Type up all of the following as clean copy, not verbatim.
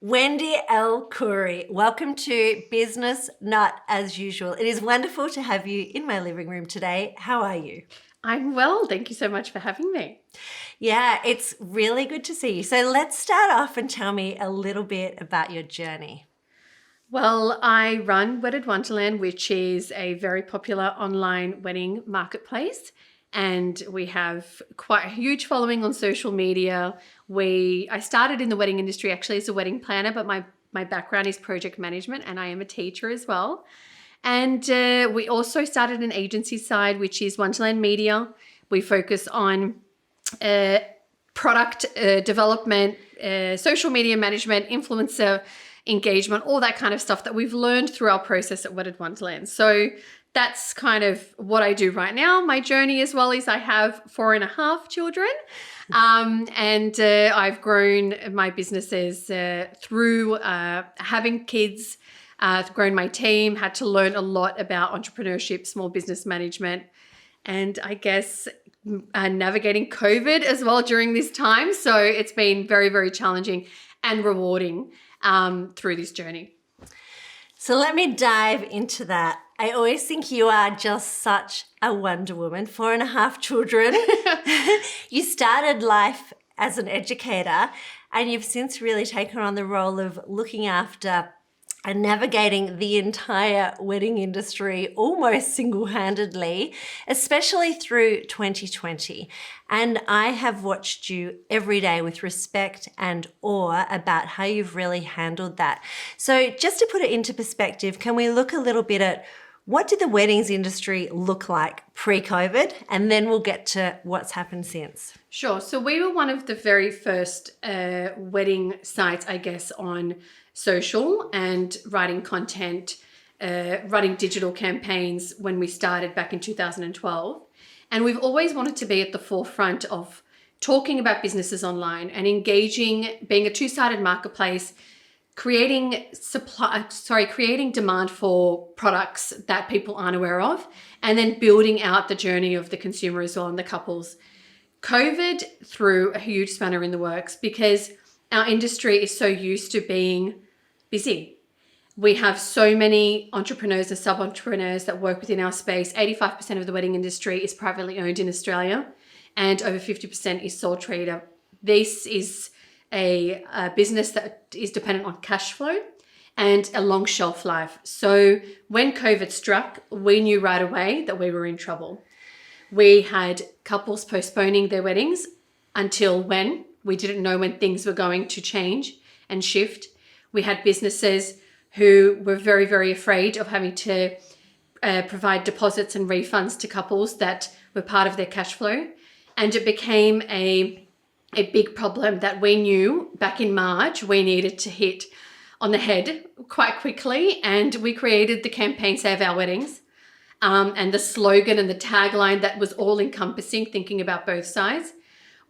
Wendy El-Khoury, welcome to Business Not As Usual. It is wonderful to have you in my living room today. How are you? I'm well. Thank you so much for having me. Yeah, it's really good to see you. So let's start off and tell me a little bit about your journey. Well, I run Wedded Wonderland, which is a very popular online wedding marketplace. And we have quite a huge following on social media. I started in the wedding industry actually as a wedding planner, but my background is project management and I am a teacher as well. And we also started an agency side, which is Wonderland Media. We focus on product development, social media management, influencer engagement, all that kind of stuff that we've learned through our process at Wedded Wonderland. So that's kind of what I do right now. My journey as well is I have 4.5 children. And I've grown my businesses through having kids, grown my team, had to learn a lot about entrepreneurship, small business management, and I guess navigating COVID as well during this time. So it's been very, very challenging and rewarding through this journey. So let me dive into that. I always think you are just such a Wonder Woman, 4.5 children. You started life as an educator and you've since really taken on the role of looking after and navigating the entire wedding industry almost single-handedly, especially through 2020. And I have watched you every day with respect and awe about how you've really handled that. So just to put it into perspective, can we look a little bit at what did the weddings industry look like pre-COVID? And then we'll get to what's happened since. Sure. So we were one of the very first wedding sites, I guess, on social and writing content, running digital campaigns when we started back in 2012. And we've always wanted to be at the forefront of talking about businesses online and engaging, being a two-sided marketplace, creating demand for products that people aren't aware of, and then building out the journey of the consumer as well and the couples. COVID threw a huge spanner in the works because our industry is so used to being busy. We have so many entrepreneurs and sub-entrepreneurs that work within our space. 85% of the wedding industry is privately owned in Australia and over 50% is sole trader. This is a business that is dependent on cash flow and a long shelf life. So when COVID struck, we knew right away that we were in trouble. We had couples postponing their weddings until when we didn't know when things were going to change and shift. We had businesses who were very, very afraid of having to provide deposits and refunds to couples that were part of their cash flow. And it became a big problem that we knew back in March we needed to hit on the head quite quickly. And we created the campaign Save Our Weddings and the slogan and the tagline that was all encompassing, thinking about both sides.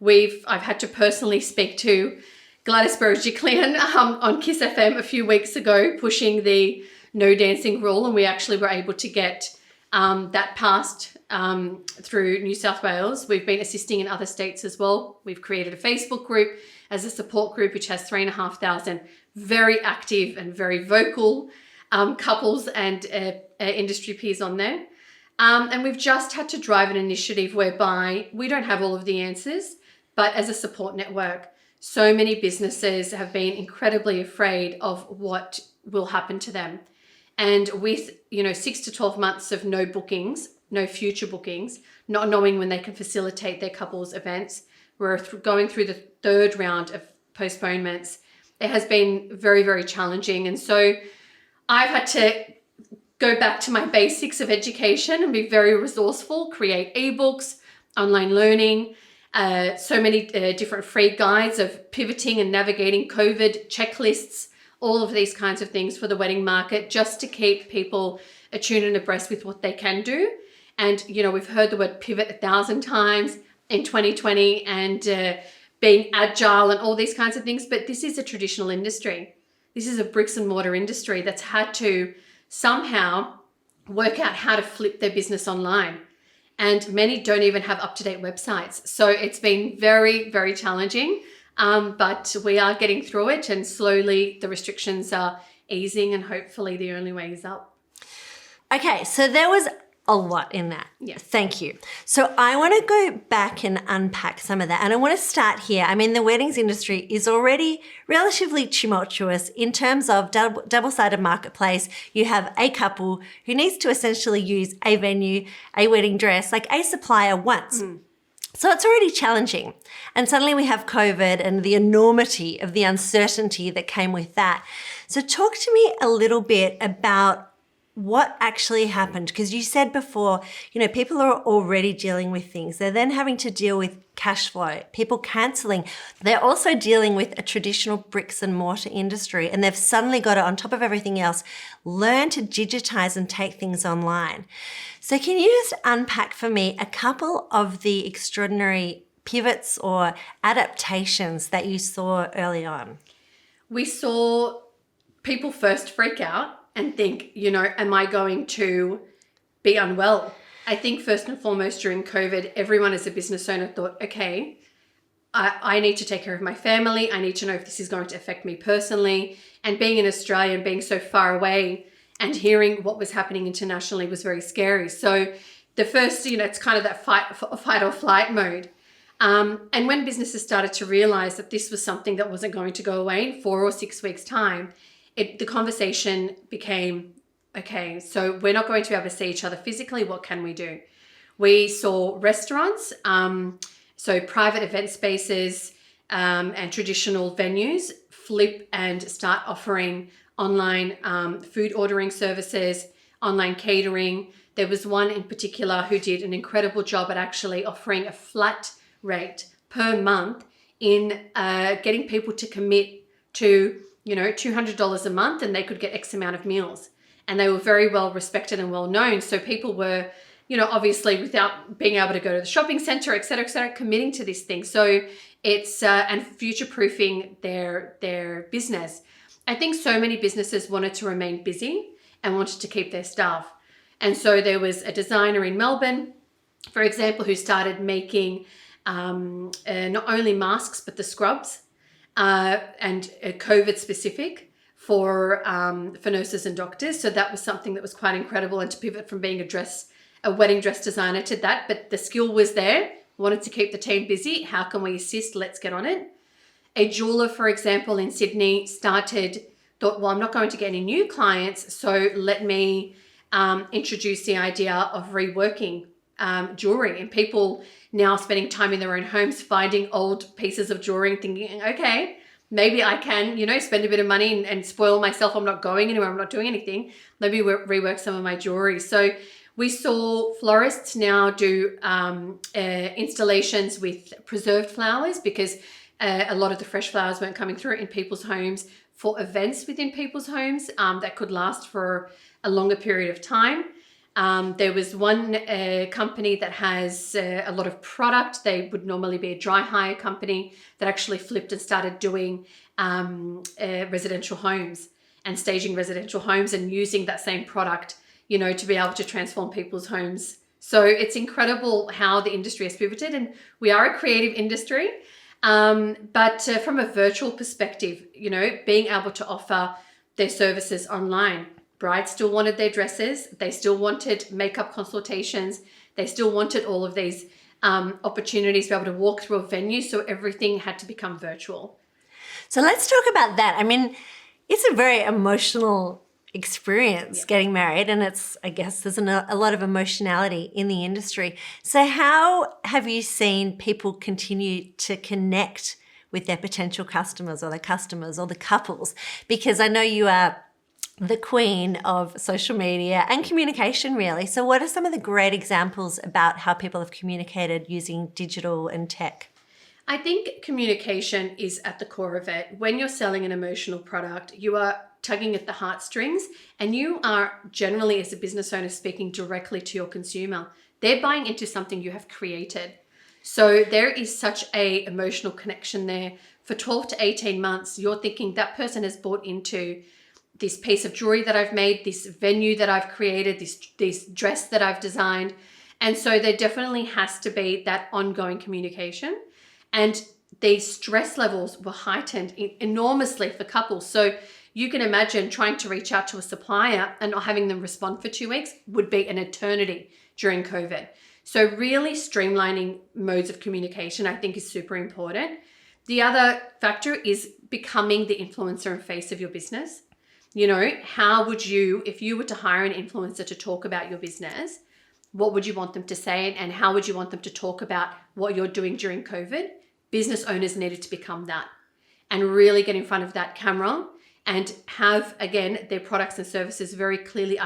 I've had to personally speak to Gladys Berejiklian on Kiss FM a few weeks ago, pushing the no dancing rule, and we actually were able to get that passed through New South Wales. We've been assisting in other states as well. We've created a Facebook group as a support group, which has 3,500 very active and very vocal couples and industry peers on there. And we've just had to drive an initiative whereby we don't have all of the answers, but as a support network, so many businesses have been incredibly afraid of what will happen to them. And with, 6 to 12 months of no bookings, no future bookings, not knowing when they can facilitate their couples events, we're going through the third round of postponements. It has been very, very challenging. And so I've had to go back to my basics of education and be very resourceful, create ebooks, online learning, so many different free guides of pivoting and navigating COVID, checklists, all of these kinds of things for the wedding market, just to keep people attuned and abreast with what they can do. And, we've heard the word pivot 1,000 times in 2020 and being agile and all these kinds of things. But this is a traditional industry. This is a bricks and mortar industry that's had to somehow work out how to flip their business online. And many don't even have up-to-date websites. So it's been very, very challenging. But we are getting through it, and slowly the restrictions are easing, and hopefully the only way is up. Okay, so there was a lot in that. Yes. Thank you. So I want to go back and unpack some of that. And I want to start here. I mean, the weddings industry is already relatively tumultuous in terms of double-sided marketplace. You have a couple who needs to essentially use a venue, a wedding dress, like a supplier once. So it's already challenging. And suddenly we have COVID and the enormity of the uncertainty that came with that. So talk to me a little bit about what actually happened, because you said before, people are already dealing with things. They're then having to deal with cash flow, people cancelling. They're also dealing with a traditional bricks and mortar industry, and they've suddenly got to, on top of everything else, learn to digitize and take things online. So can you just unpack for me a couple of the extraordinary pivots or adaptations that you saw early on? We saw people first freak out and think, am I going to be unwell? I think first and foremost during COVID, everyone as a business owner thought, okay, I need to take care of my family. I need to know if this is going to affect me personally. And being in Australia and being so far away and hearing what was happening internationally was very scary. So the first, it's kind of that fight or flight mode. And when businesses started to realize that this was something that wasn't going to go away in 4 or 6 weeks' time, the conversation became, okay, so we're not going to be able to see each other physically. What can we do? We saw restaurants, so private event spaces and traditional venues flip and start offering online food ordering services, online catering. There was one in particular who did an incredible job at actually offering a flat rate per month in getting people to commit to $200 a month, and they could get X amount of meals. And they were very well respected and well known. So people were, obviously without being able to go to the shopping center, et cetera, committing to this thing. So it's, and future-proofing their business. I think so many businesses wanted to remain busy and wanted to keep their staff. And so there was a designer in Melbourne, for example, who started making not only masks, but the scrubs, and COVID specific for nurses and doctors. So that was something that was quite incredible, and to pivot from being a wedding dress designer to that. But the skill was there, wanted to keep the team busy. How can we assist? Let's get on it. A jeweler, for example, in Sydney thought, well, I'm not going to get any new clients, so let me introduce the idea of reworking jewelry, and people now spending time in their own homes finding old pieces of jewelry and thinking, okay, maybe I can, spend a bit of money and spoil myself. I'm not going anywhere. I'm not doing anything. Let me rework some of my jewelry. So we saw florists now do installations with preserved flowers, because a lot of the fresh flowers weren't coming through in people's homes, for events within people's homes that could last for a longer period of time. There was one company that has a lot of product. They would normally be a dry hire company that actually flipped and started doing residential homes and staging residential homes and using that same product, to be able to transform people's homes. So it's incredible how the industry has pivoted, and we are a creative industry. But from a virtual perspective, being able to offer their services online. Brides still wanted their dresses. They still wanted makeup consultations. They still wanted all of these opportunities to be able to walk through a venue. So everything had to become virtual. So let's talk about that. I mean, it's a very emotional experience getting married, and I guess there's a lot of emotionality in the industry. So how have you seen people continue to connect with their potential customers or the couples? Because I know you are the queen of social media and communication, really. So what are some of the great examples about how people have communicated using digital and tech? I think communication is at the core of it. When you're selling an emotional product, you are tugging at the heartstrings, and you are generally, as a business owner, speaking directly to your consumer. They're buying into something you have created. So there is such an emotional connection there. For 12 to 18 months, you're thinking that person has bought into this piece of jewelry that I've made, this venue that I've created, this dress that I've designed. And so there definitely has to be that ongoing communication. And the stress levels were heightened enormously for couples. So you can imagine trying to reach out to a supplier and not having them respond for 2 weeks would be an eternity during COVID. So really streamlining modes of communication, I think, is super important. The other factor is becoming the influencer and face of your business. You know, how would you, if you were to hire an influencer to talk about your business, what would you want them to say, and how would you want them to talk about what you're doing during COVID? Business owners needed to become that and really get in front of that camera and have, again, their products and services very clearly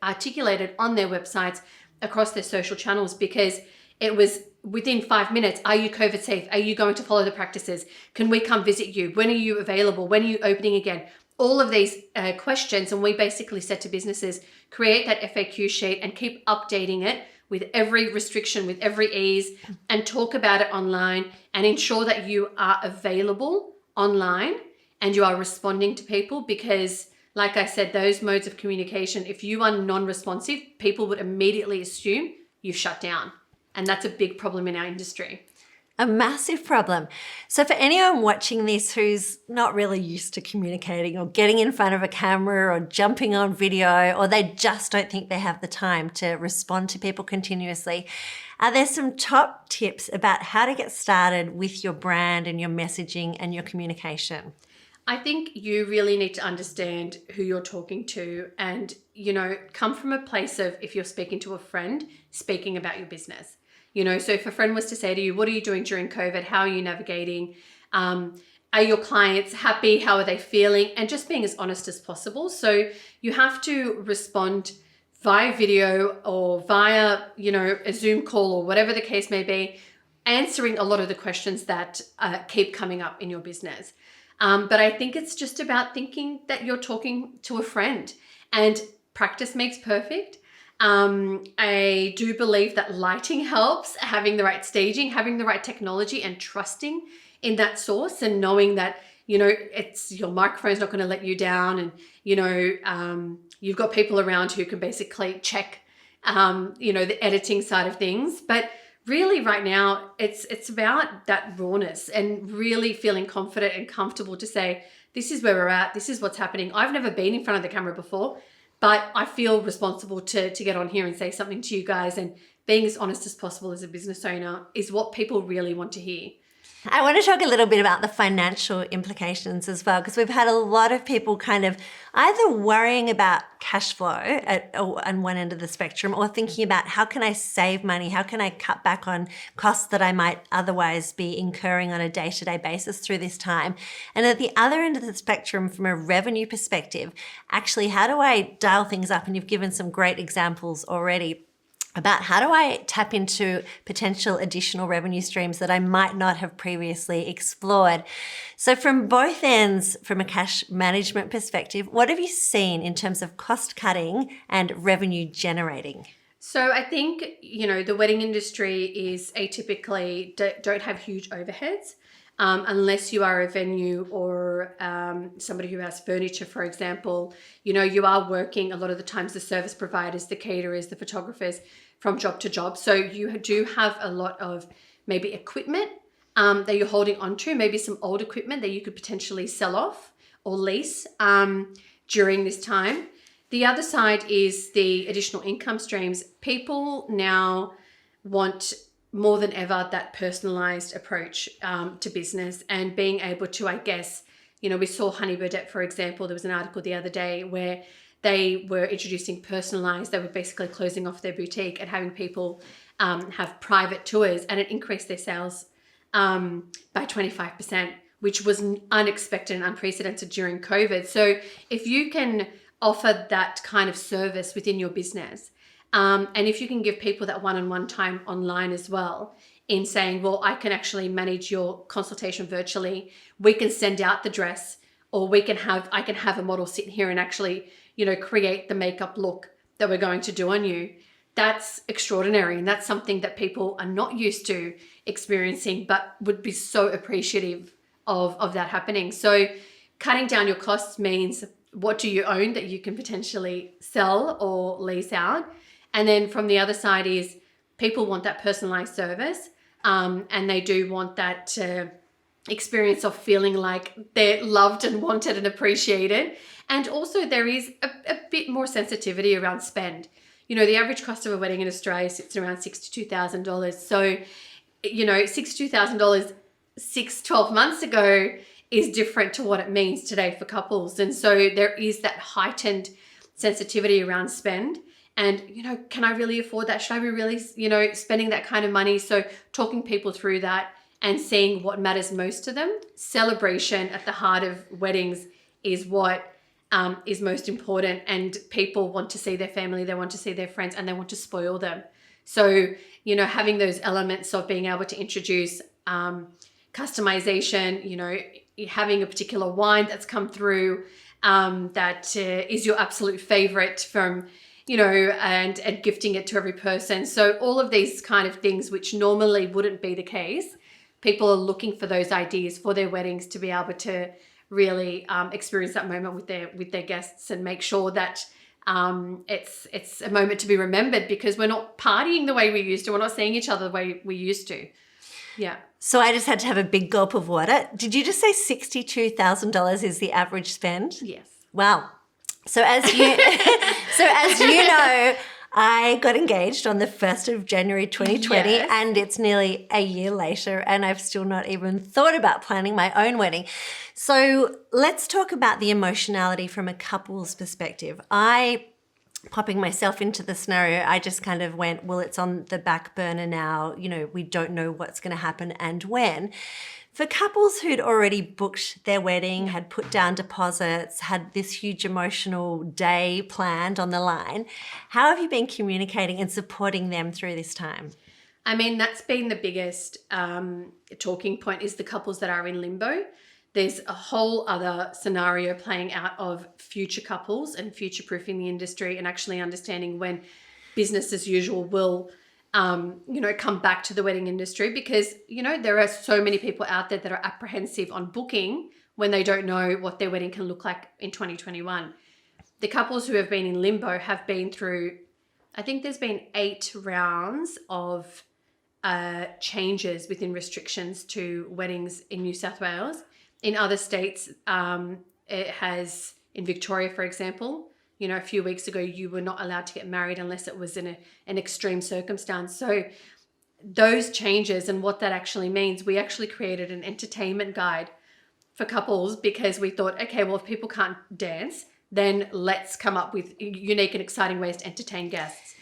articulated on their websites across their social channels, because it was within 5 minutes. Are you COVID safe? Are you going to follow the practices? Can we come visit you? When are you available? When are you opening again? All of these questions. And we basically said to businesses, create that FAQ sheet and keep updating it with every restriction, with every ease, and talk about it online and ensure that you are available online and you are responding to people, because like I said, those modes of communication, if you are non-responsive, people would immediately assume you've shut down. And that's a big problem in our industry. A massive problem. So for anyone watching this who's not really used to communicating or getting in front of a camera or jumping on video, or they just don't think they have the time to respond to people continuously, are there some top tips about how to get started with your brand and your messaging and your communication? I think you really need to understand who you're talking to and, you know, come from a place of, if you're speaking to a friend, speaking about your business. You know, so if a friend was to say to you, what are you doing during COVID? How are you navigating? Are your clients happy? How are they feeling? And just being as honest as possible. So you have to respond via video or via, you know, a Zoom call or whatever the case may be, answering a lot of the questions that keep coming up in your business. But I think it's just about thinking that you're talking to a friend, and practice makes perfect. I do believe that lighting helps, having the right staging, having the right technology, and trusting in that source and knowing that, you know, it's your microphone's not going to let you down, and, you know, you've got people around who can basically check, you know, the editing side of things. But really right now, it's about that rawness and really feeling confident and comfortable to say, this is where we're at, this is what's happening. I've never been in front of the camera before, but I feel responsible to get on here and say something to you guys, and being as honest as possible as a business owner is what people really want to hear. I want to talk a little bit about the financial implications as well, because we've had a lot of people kind of either worrying about cash flow on one end of the spectrum, or thinking about how can I save money? How can I cut back on costs that I might otherwise be incurring on a day-to-day basis through this time? And at the other end of the spectrum, from a revenue perspective, actually, how do I dial things up? And you've given some great examples already about how do I tap into potential additional revenue streams that I might not have previously explored. So from both ends, from a cash management perspective, what have you seen in terms of cost cutting and revenue generating? So I think, you know, the wedding industry is atypically don't have huge overheads. Unless you are a venue or somebody who has furniture, for example. You know, you are working a lot of the times, the service providers, the caterers, the photographers, from job to job. So you do have a lot of maybe equipment that you're holding onto, maybe some old equipment that you could potentially sell off or lease during this time. The other side is the additional income streams. People now want more than ever that personalized approach to business, and being able to, I guess, you know, we saw Honey Burdette, for example. There was an article the other day where they were introducing personalized. They were basically closing off their boutique and having people have private tours, and it increased their sales by 25%, which was unexpected and unprecedented during COVID. So if you can offer that kind of service within your business, and if you can give people that one-on-one time online as well, in saying, well, I can actually manage your consultation virtually. We can send out the dress, or I can have a model sit here and actually, you know, create the makeup look that we're going to do on you. That's extraordinary. And that's something that people are not used to experiencing, but would be so appreciative of that happening. So cutting down your costs means, what do you own that you can potentially sell or lease out? And then from the other side is, people want that personalized service. and they do want that experience of feeling like they're loved and wanted and appreciated. And also there is a bit more sensitivity around spend. You know, the average cost of a wedding in Australia sits around $62,000. So, you know, $62,000 12 months ago is different to what it means today for couples. And so there is that heightened sensitivity around spend. And, you know, can I really afford that? Should I be really, you know, spending that kind of money? So talking people through that and seeing what matters most to them. Celebration at the heart of weddings is what is most important. And people want to see their family, they want to see their friends, and they want to spoil them. So, you know, having those elements of being able to introduce customization, you know, having a particular wine that's come through that is your absolute favorite from, you know, and gifting it to every person. So all of these kind of things, which normally wouldn't be the case, people are looking for those ideas for their weddings to be able to really experience that moment with their guests and make sure that it's a moment to be remembered, because we're not partying the way we used to. We're not seeing each other the way we used to. Yeah. So I just had to have a big gulp of water. Did you just say $62,000 is the average spend? Yes. Wow. So as you know, I got engaged on the 1st of January 2020, Yes. and it's nearly a year later, and I've still not even thought about planning my own wedding. So let's talk about the emotionality from a couple's perspective. Popping myself into the scenario, I just kind of went, well, it's on the back burner now. You know, we don't know what's going to happen and when. For couples who'd already booked their wedding, had put down deposits, had this huge emotional day planned on the line, how have you been communicating and supporting them through this time? I mean, that's been the biggest talking point, is the couples that are in limbo. There's a whole other scenario playing out of future couples and future-proofing the industry and actually understanding when business as usual will you know, come back to the wedding industry, because, you know, there are so many people out there that are apprehensive on booking when they don't know what their wedding can look like in 2021. The couples who have been in limbo have been through, I think there's been 8 rounds of changes within restrictions to weddings in New South Wales. In other states, it has, in Victoria, for example, you know, a few weeks ago, you were not allowed to get married unless it was in an extreme circumstance. So those changes and what that actually means, we actually created an entertainment guide for couples, because we thought, okay, well, if people can't dance, then let's come up with unique and exciting ways to entertain guests.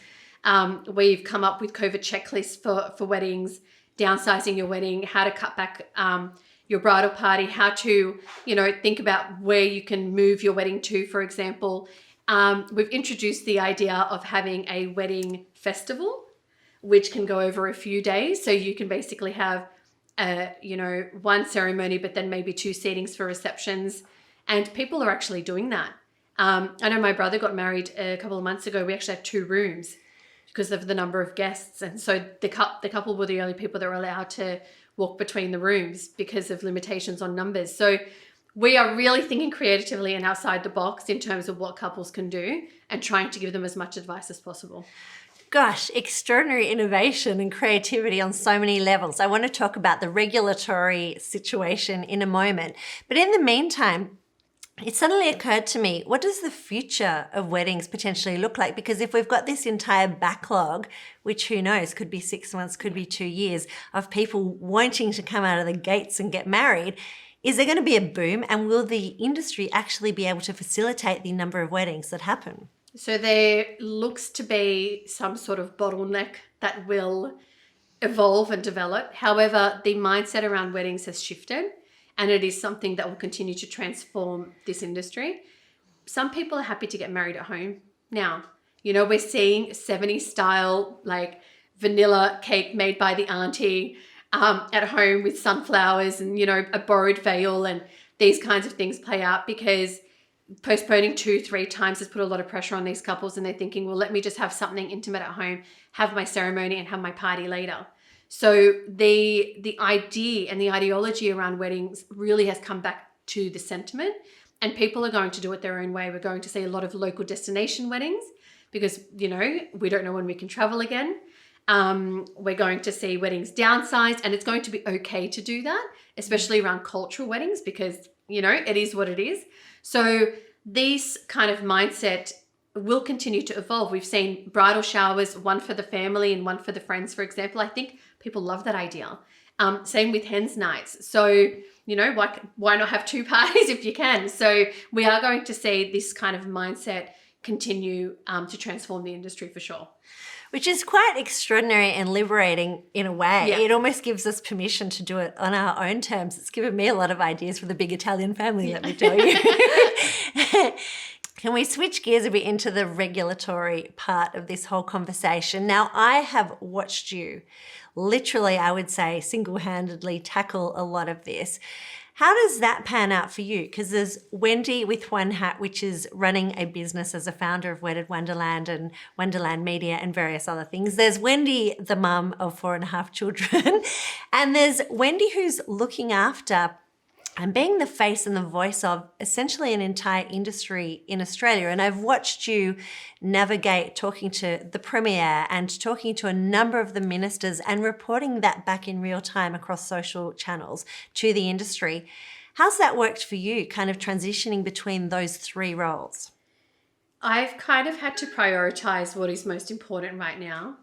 We've come up with COVID checklists for weddings, downsizing your wedding, how to cut back your bridal party, how to, you know, think about where you can move your wedding to, for example. We've introduced the idea of having a wedding festival, which can go over a few days. So you can basically have, you know, one ceremony, but then maybe 2 seatings for receptions. And people are actually doing that. I know my brother got married a couple of months ago. We actually had 2 rooms because of the number of guests. And so the couple were the only people that were allowed to walk between the rooms because of limitations on numbers. So we are really thinking creatively and outside the box in terms of what couples can do and trying to give them as much advice as possible. Gosh, extraordinary innovation and creativity on so many levels. I want to talk about the regulatory situation in a moment. But in the meantime, it suddenly occurred to me, what does the future of weddings potentially look like? Because if we've got this entire backlog, which who knows, could be 6 months, could be 2 years, of people wanting to come out of the gates and get married, is there going to be a boom? And will the industry actually be able to facilitate the number of weddings that happen? So there looks to be some sort of bottleneck that will evolve and develop. However, the mindset around weddings has shifted, and it is something that will continue to transform this industry. Some people are happy to get married at home now. You know, we're seeing 70s style, like vanilla cake made by the auntie at home with sunflowers and, you know, a borrowed veil, and these kinds of things play out because postponing 2-3 times has put a lot of pressure on these couples, and they're thinking, well, let me just have something intimate at home, have my ceremony and have my party later. So the idea and the ideology around weddings really has come back to the sentiment, and people are going to do it their own way. We're going to see a lot of local destination weddings because, you know, we don't know when we can travel again. We're going to see weddings downsized, and it's going to be okay to do that, especially around cultural weddings, because, you know, it is what it is. So this kind of mindset will continue to evolve. We've seen bridal showers, one for the family and one for the friends, for example. I think people love that idea. Same with hens nights. So, you know, why not have two parties if you can? So we are going to see this kind of mindset continue to transform the industry for sure. Which is quite extraordinary and liberating in a way. Yeah. It almost gives us permission to do it on our own terms. It's given me a lot of ideas for the big Italian family, let me tell you. Can we switch gears a bit into the regulatory part of this whole conversation? Now, I have watched you literally, I would say, single-handedly tackle a lot of this. How does that pan out for you? Because there's Wendy with one hat, which is running a business as a founder of Wedded Wonderland and Wonderland Media and various other things. There's Wendy, the mum of 4.5 children. And there's Wendy who's looking after and being the face and the voice of essentially an entire industry in Australia. And I've watched you navigate talking to the Premier and talking to a number of the ministers and reporting that back in real time across social channels to the industry. How's that worked for you, kind of transitioning between those three roles? I've kind of had to prioritize what is most important right now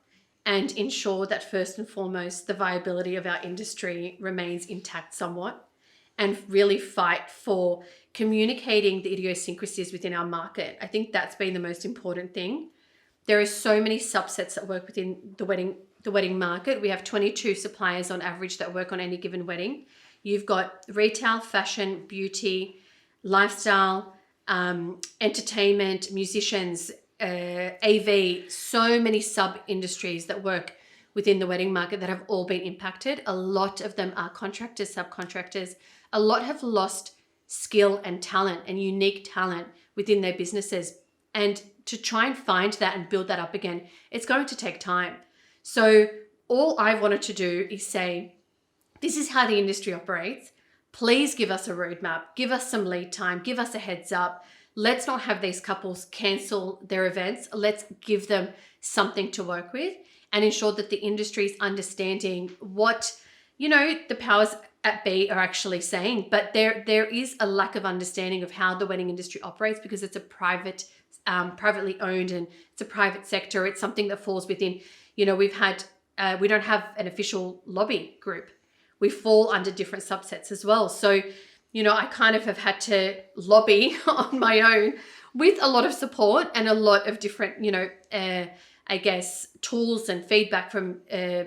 and ensure that first and foremost, the viability of our industry remains intact somewhat, and really fight for communicating the idiosyncrasies within our market. I think that's been the most important thing. There are so many subsets that work within the wedding market. We have 22 suppliers on average that work on any given wedding. You've got retail, fashion, beauty, lifestyle, entertainment, musicians, AV, so many sub-industries that work within the wedding market that have all been impacted. A lot of them are contractors, subcontractors. A lot have lost skill and talent and unique talent within their businesses. And to try and find that and build that up again, it's going to take time. So all I wanted to do is say, this is how the industry operates. Please give us a roadmap, give us some lead time, give us a heads up. Let's not have these couples cancel their events. Let's give them something to work with and ensure that the industry is understanding what, you know, the powers at B are actually saying. But there is a lack of understanding of how the wedding industry operates because it's a privately owned and it's a private sector. It's something that falls within, you know, we don't have an official lobby group. We fall under different subsets as well. So, you know, I kind of have had to lobby on my own with a lot of support and a lot of different, you know, I guess, tools and feedback from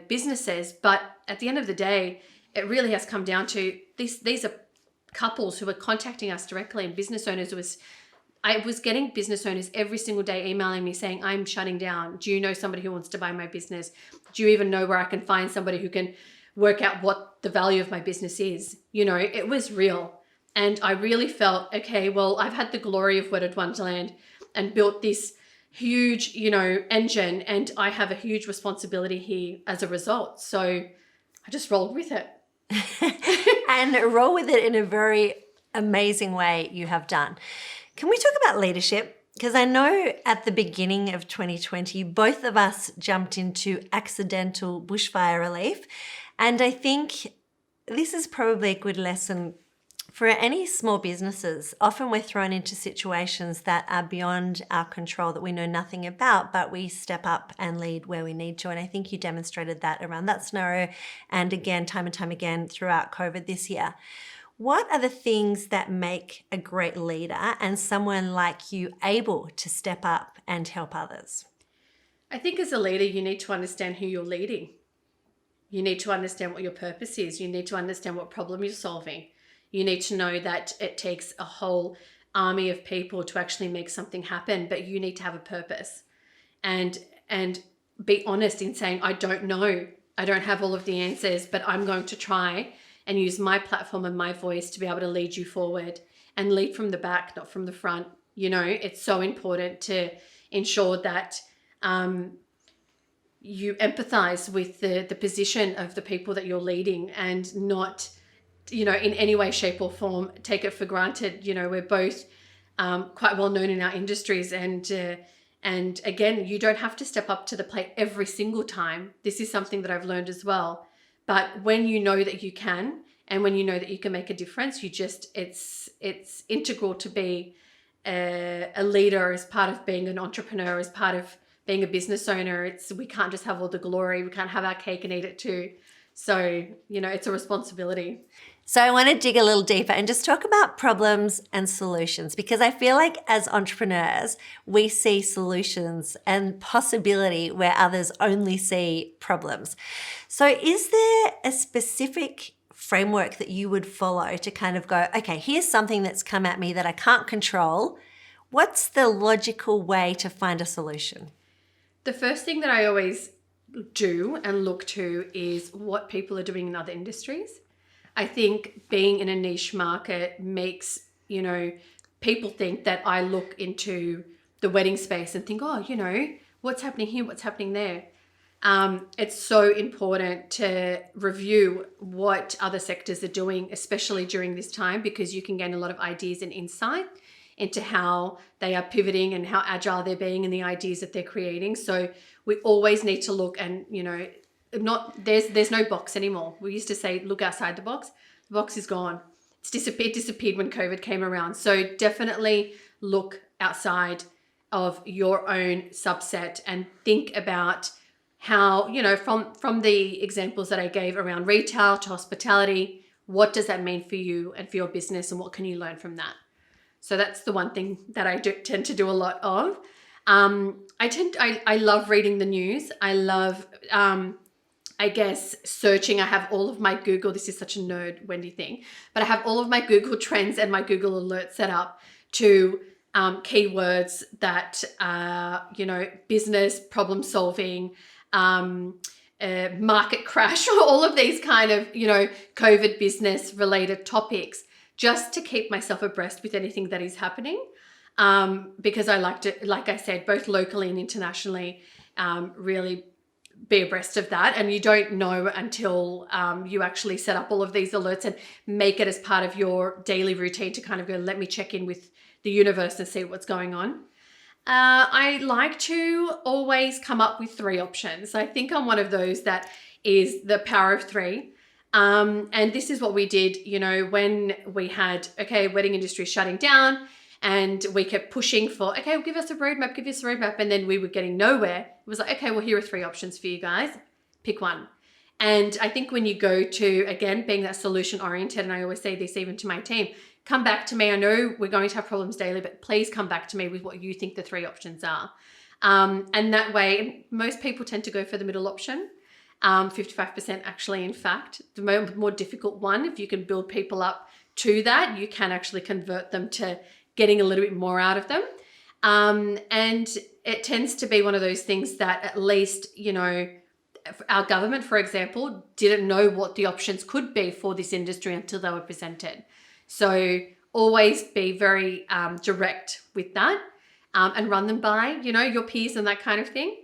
businesses. But at the end of the day, it really has come down to these are couples who are contacting us directly, and business owners I was getting business owners every single day emailing me saying, I'm shutting down. Do you know somebody who wants to buy my business? Do you even know where I can find somebody who can work out what the value of my business is? You know, it was real. And I really felt, okay, well, I've had the glory of Wedded Wonderland and built this huge, you know, engine, and I have a huge responsibility here as a result. So I just rolled with it. And roll with it in a very amazing way you have done. Can we talk about leadership? Because I know at the beginning of 2020, both of us jumped into accidental bushfire relief. And I think this is probably a good lesson for any small businesses. Often we're thrown into situations that are beyond our control, that we know nothing about, but we step up and lead where we need to. And I think you demonstrated that around that scenario and again, time and time again throughout COVID this year. What are the things that make a great leader and someone like you able to step up and help others? I think as a leader, you need to understand who you're leading. You need to understand what your purpose is. You need to understand what problem you're solving. You need to know that it takes a whole army of people to actually make something happen, but you need to have a purpose and be honest in saying, I don't know. I don't have all of the answers, but I'm going to try and use my platform and my voice to be able to lead you forward and lead from the back, not from the front. You know, it's so important to ensure that you empathize with the position of the people that you're leading and not, you know, in any way, shape or form, take it for granted. You know, we're both quite well known in our industries and And again, you don't have to step up to the plate every single time. This is something that I've learned as well. But when you know that you can, and when you know that you can make a difference, it's integral to be a leader, as part of being an entrepreneur, as part of being a business owner. We can't just have all the glory. We can't have our cake and eat it too. So, it's a responsibility. So I want to dig a little deeper and just talk about problems and solutions, because I feel like as entrepreneurs, we see solutions and possibility where others only see problems. So is there a specific framework that you would follow to kind of go, okay, here's something that's come at me that I can't control. What's the logical way to find a solution? The first thing that I always do and look to is what people are doing in other industries. I think being in a niche market makes, people think that I look into the wedding space and think, oh, what's happening here, what's happening there. It's so important to review what other sectors are doing, especially during this time, because you can gain a lot of ideas and insight into how they are pivoting and how agile they're being and the ideas that they're creating. So we always need to look and, there's no box anymore. We used to say, look outside the box. The box is gone. It's disappeared when COVID came around. So definitely look outside of your own subset and think about how, from the examples that I gave around retail to hospitality, what does that mean for you and for your business, and what can you learn from that? So that's the one thing that I tend to do a lot of. I love reading the news. I love, searching. I have all of my Google, this is such a nerd Wendy thing, but I have all of my Google Trends and my Google Alerts set up to keywords that, business, problem solving, market crash, all of these kind of, COVID business related topics, just to keep myself abreast with anything that is happening. Because I like to, like I said, both locally and internationally, really be abreast of that. And you don't know until you actually set up all of these alerts and make it as part of your daily routine to kind of go, let me check in with the universe and see what's going on. I like to always come up with 3 options. I think I'm one of those that is the power of 3. And this is what we did, when we had, wedding industry shutting down, and we kept pushing for, give us a roadmap. And then we were getting nowhere. It was like, well, here are 3 options for you guys. Pick one. And I think when you go to, again, being that solution oriented, and I always say this even to my team, come back to me. I know we're going to have problems daily, but please come back to me with what you think the 3 options are. And that way, most people tend to go for the middle option. 55% actually, in fact, the more difficult one, if you can build people up to that, you can actually convert them to getting a little bit more out of them. And it tends to be one of those things that at least, our government, for example, didn't know what the options could be for this industry until they were presented. So always be very direct with that, and run them by, your peers and that kind of thing.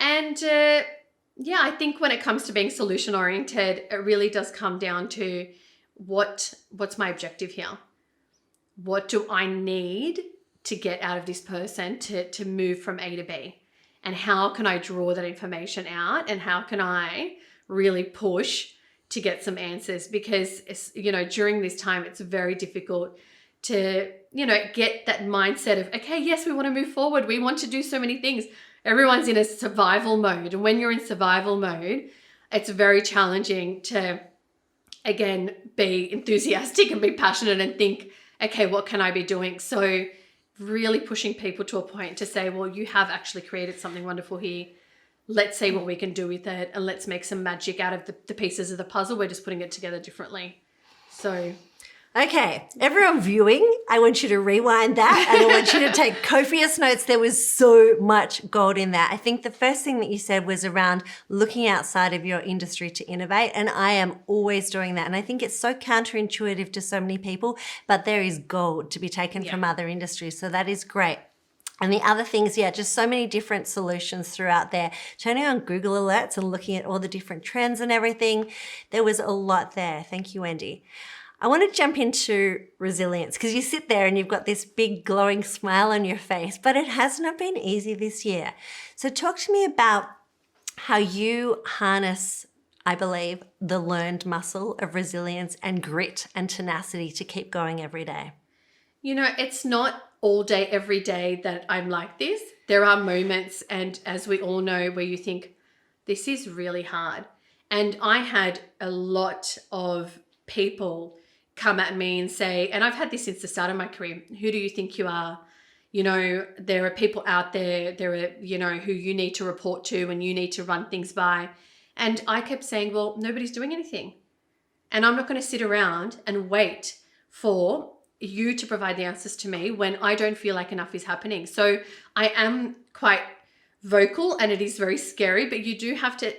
And I think when it comes to being solution oriented, it really does come down to what's my objective here? What do I need to get out of this person to move from A to B? And how can I draw that information out? And how can I really push to get some answers? Because, during this time, it's very difficult to, get that mindset of, yes, we want to move forward. We want to do so many things. Everyone's in a survival mode. And when you're in survival mode, it's very challenging to, again, be enthusiastic and be passionate and think, what can I be doing? So really pushing people to a point to say, well, you have actually created something wonderful here. Let's see what we can do with it, and let's make some magic out of the pieces of the puzzle. We're just putting it together differently. So... Okay, everyone viewing, I want you to rewind that, and I want you to take copious notes. There was so much gold in that. I think the first thing that you said was around looking outside of your industry to innovate, and I am always doing that. And I think it's so counterintuitive to so many people, but there is gold to be taken from other industries, so that is great. And the other things, just so many different solutions throughout there. Turning on Google Alerts and looking at all the different trends and everything, there was a lot there. Thank you, Wendy. I want to jump into resilience because you sit there and you've got this big glowing smile on your face, but it has not been easy this year. So talk to me about how you harness, I believe, the learned muscle of resilience and grit and tenacity to keep going every day. You know, it's not all day, every day that I'm like this. There are moments, and as we all know, where you think, this is really hard. And I had a lot of people come at me and say, and I've had this since the start of my career, who do you think you are? You know, there are people out there, who you need to report to and you need to run things by. And I kept saying, well, nobody's doing anything. And I'm not going to sit around and wait for you to provide the answers to me when I don't feel like enough is happening. So I am quite vocal, and it is very scary, but you do have to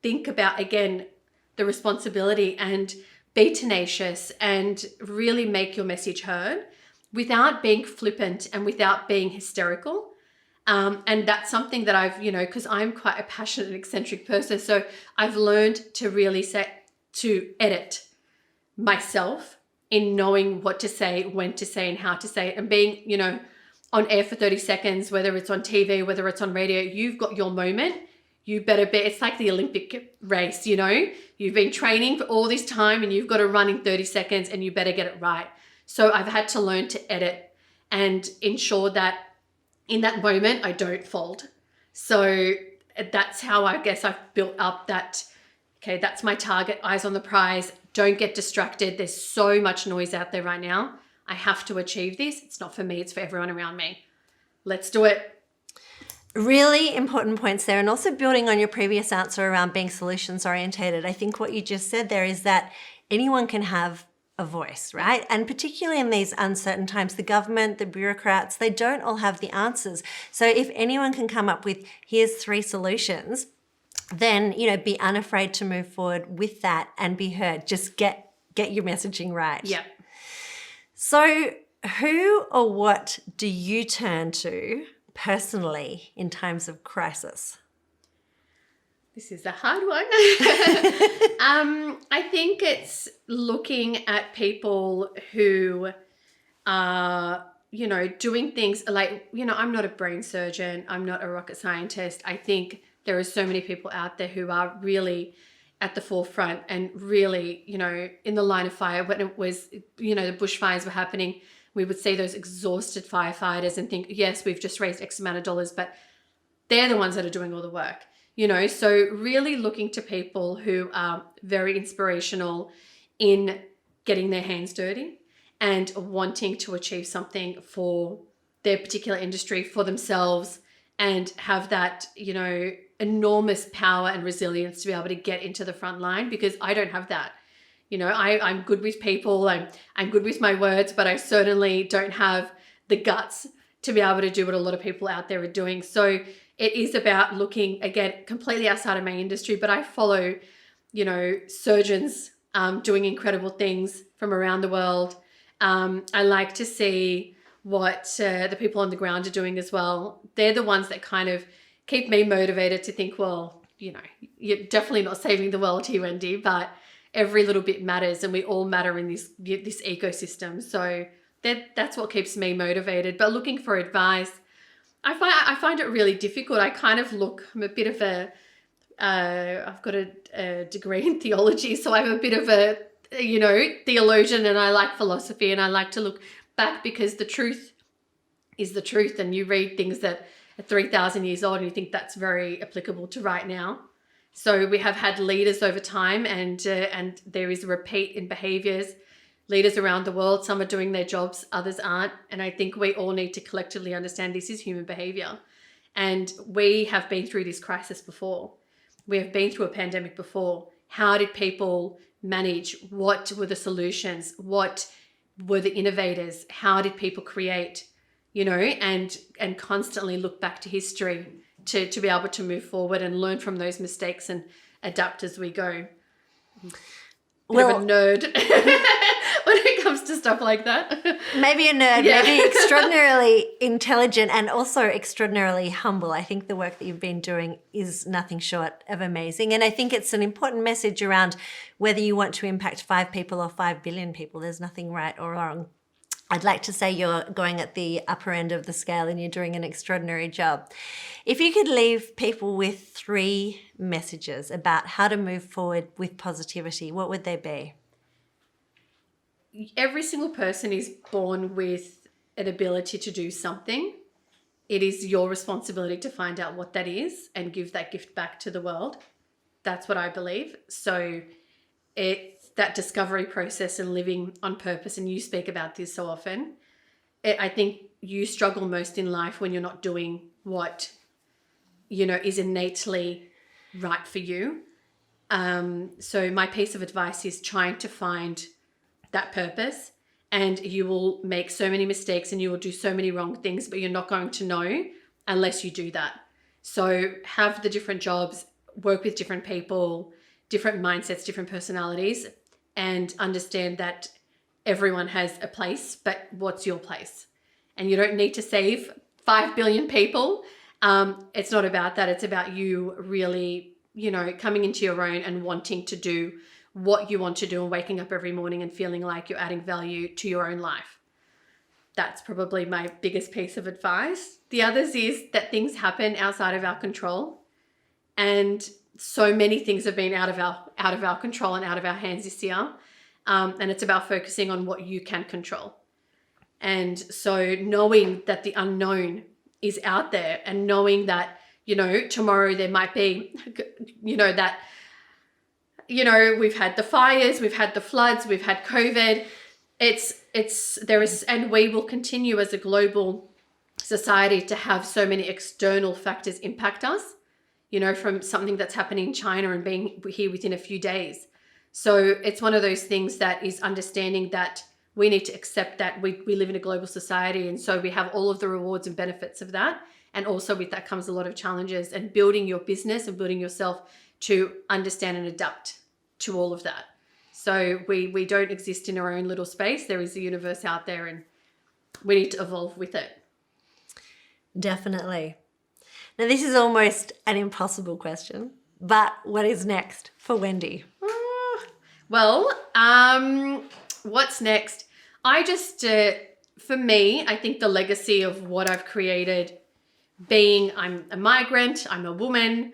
think about, again, the responsibility and be tenacious and really make your message heard without being flippant and without being hysterical. And that's something that I've, because I'm quite a passionate and eccentric person. So I've learned to really to edit myself in knowing what to say, when to say, and how to say it, and being, on air for 30 seconds, whether it's on TV, whether it's on radio, you've got your moment. You better be, it's like the Olympic race, you've been training for all this time and you've got to run in 30 seconds and you better get it right. So I've had to learn to edit and ensure that in that moment, I don't fold. So that's how I guess I've built up that, okay, that's my target, eyes on the prize. Don't get distracted. There's so much noise out there right now. I have to achieve this. It's not for me, it's for everyone around me. Let's do it. Really important points there. And also building on your previous answer around being solutions orientated, I think what you just said there is that anyone can have a voice, right? And particularly in these uncertain times, the government, the bureaucrats, they don't all have the answers. So if anyone can come up with, here's 3 solutions, then, be unafraid to move forward with that and be heard. Just get your messaging right. Yeah. So who or what do you turn to personally in times of crisis? This is a hard one. I think it's looking at people who are, doing things like, I'm not a brain surgeon. I'm not a rocket scientist. I think there are so many people out there who are really at the forefront and really, in the line of fire. When it was, the bushfires were happening, we would see those exhausted firefighters and think, yes, we've just raised X amount of dollars, but they're the ones that are doing all the work, So really looking to people who are very inspirational in getting their hands dirty and wanting to achieve something for their particular industry, for themselves, and have that, enormous power and resilience to be able to get into the front line, because I don't have that. I'm good with people, I'm good with my words, but I certainly don't have the guts to be able to do what a lot of people out there are doing. So it is about looking, again, completely outside of my industry, but I follow, surgeons doing incredible things from around the world. I like to see what the people on the ground are doing as well. They're the ones that kind of keep me motivated to think, well, you're definitely not saving the world here, Wendy, but every little bit matters and we all matter in this ecosystem. So that's what keeps me motivated. But looking for advice, I find it really difficult. I kind of I'm a bit of I've got a degree in theology, so I'm a bit of a, theologian, and I like philosophy and I like to look back, because the truth is the truth, and you read things that are 3,000 years old and you think that's very applicable to right now. So we have had leaders over time, and there is a repeat in behaviors. Leaders around the world, some are doing their jobs, others aren't. And I think we all need to collectively understand this is human behavior. And we have been through this crisis before. We have been through a pandemic before. How did people manage? What were the solutions? What were the innovators? How did people create? And constantly look back to history to be able to move forward and learn from those mistakes and adapt as we go. Bit of a nerd when it comes to stuff like that. Maybe a nerd, Yeah. maybe extraordinarily intelligent and also extraordinarily humble. I think the work that you've been doing is nothing short of amazing. And I think it's an important message around whether you want to impact 5 people or 5 billion people. There's nothing right or wrong. I'd like to say you're going at the upper end of the scale and you're doing an extraordinary job. If you could leave people with 3 messages about how to move forward with positivity, what would they be? Every single person is born with an ability to do something. It is your responsibility to find out what that is and give that gift back to the world. That's what I believe. So it's that discovery process and living on purpose. And you speak about this so often. I think you struggle most in life when you're not doing what, is innately right for you. So my piece of advice is trying to find that purpose, and you will make so many mistakes and you will do so many wrong things, but you're not going to know unless you do that. So have the different jobs, work with different people, different mindsets, different personalities, and understand that everyone has a place, but what's your place? And you don't need to save 5 billion people. It's not about that. It's about you really, coming into your own and wanting to do what you want to do and waking up every morning and feeling like you're adding value to your own life. That's probably my biggest piece of advice. The others is that things happen outside of our control. And so many things have been out of our control and out of our hands this year. And it's about focusing on what you can control. And so knowing that the unknown is out there and knowing that, tomorrow there might be, we've had the fires, we've had the floods, we've had COVID. And we will continue as a global society to have so many external factors impact us, from something that's happening in China and being here within a few days. So it's one of those things that is understanding that we need to accept that we live in a global society. And so we have all of the rewards and benefits of that. And also with that comes a lot of challenges, and building your business and building yourself to understand and adapt to all of that. So we don't exist in our own little space. There is a universe out there and we need to evolve with it. Definitely. Now, this is almost an impossible question, but what is next for Wendy? What's next? For me, I think the legacy of what I've created, I'm a migrant, I'm a woman,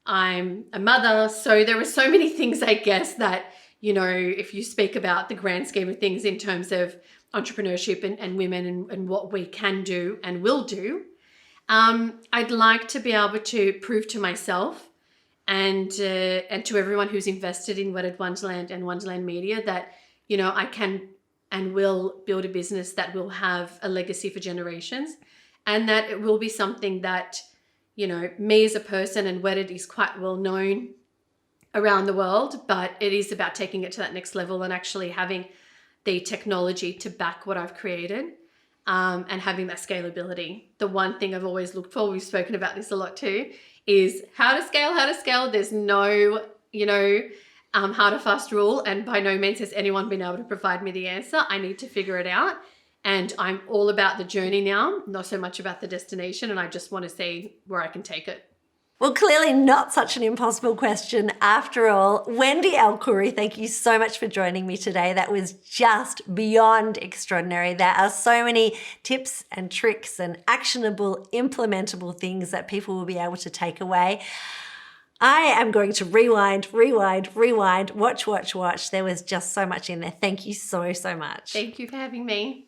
I'm a mother. So there are so many things, I guess, that, if you speak about the grand scheme of things in terms of entrepreneurship and women and what we can do and will do, I'd like to be able to prove to myself and to everyone who's invested in Wedded Wonderland and Wonderland Media that, I can and will build a business that will have a legacy for generations, and that it will be something that, me as a person, and Wedded is quite well known around the world, but it is about taking it to that next level and actually having the technology to back what I've created, and having that scalability. The one thing I've always looked for, we've spoken about this a lot too, is how to scale. There's no, hard or fast rule, and by no means has anyone been able to provide me the answer. I need to figure it out. And I'm all about the journey now, not so much about the destination, and I just want to see where I can take it. Well, clearly not such an impossible question after all. Wendy El-Khoury, thank you so much for joining me today. That was just beyond extraordinary. There are so many tips and tricks and actionable, implementable things that people will be able to take away. I am going to rewind, watch. There was just so much in there. Thank you so much. Thank you for having me.